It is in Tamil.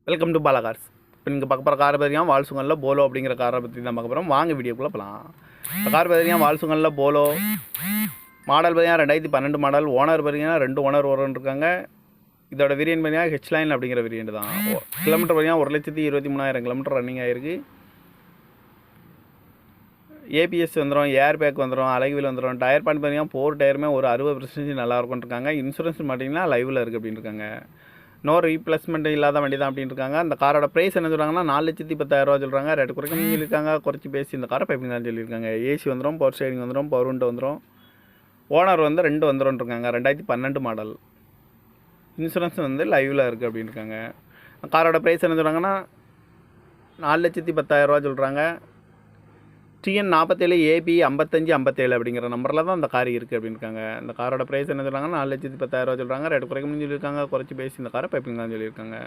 Welcome to Bala cars. இப்போ நீங்கள் பார்க்க போகிற கார் பார்த்தீங்கன்னா வால்சுங்கலில் போலோ அப்படிங்கிற காரை பற்றி தான் பார்க்க போகிறோம். வாங்க வீடியோக்குள்ளே போகலாம். இந்த கார் பார்த்தீங்கன்னா வால்சுங்கலில் போலோ மாடல் பார்த்தீங்கன்னா 2012 மாடல். ஓனர் பார்த்தீங்கன்னா 2 ஓனர் இருக்காங்க. இதோட வேரியன்ட் பார்த்தீங்கன்னா ஹெச் லைன் அப்படிங்கிற வேரியன்ட் தான். கிலோமீட்டர் பார்த்தீங்கன்னா 1,23,000 கிலோமீட்டர் ரன்னிங் ஆகிருக்கு. ஏபிஎஸ் வந்துடும், ஏர் பேக் வந்துடும், அலைவில் வந்துடும். டயர் பாயிண்ட் பார்த்தீங்கன்னா 4 டயருமே ஒரு 60% நல்லா இருக்கும்னு இருக்காங்க. இன்சூரன்ஸ் பார்த்தீங்கன்னா லைவில் இருக்குது அப்படின்னு இருக்காங்க. நோ ரீப்ளேஸ்மெண்ட் இல்லாத வண்டி தான் அப்படின்னு இருக்காங்க. அந்த காரோட ப்ரைஸ் என்ன சொல்கிறாங்கன்னா 4,10,000 சொல்கிறாங்க. ரேட்டு குறைக்கணும்னு சொல்லியிருக்காங்க. குறைச்சி பேசி இந்த காரை பைப்பிங் தான் சொல்லியிருக்காங்க. ஏசி வந்துடும், பவர் ஸ்டேரிங் வந்துடும், பவர் விண்டோ வந்துடும். ஓனர் வந்து 2 வந்துடும் இருக்காங்க. 2012 மாடல். இன்சூரன்ஸ் வந்து லைவில் இருக்குது அப்படின்னு இருக்காங்க. காரோட ப்ரைஸ் என்ன சொல்கிறாங்கன்னா 4,10,000 சொல்கிறாங்க. டிஎன் 47 ஏபி 5557 அப்படிங்கிற நம்பரில் தான் அந்த கார் இருக்குது அப்படின்னு இருக்காங்க. இந்த காரோட ப்ரைஸ் என்ன சொல்கிறாங்க 4,10,000 சொல்கிறாங்க. ரேட்டு குறைக்கணும்னு சொல்லியிருக்காங்க. குறைச்சி பேசி இந்த காரை பைப்பிங் தான் சொல்லியிருக்காங்க.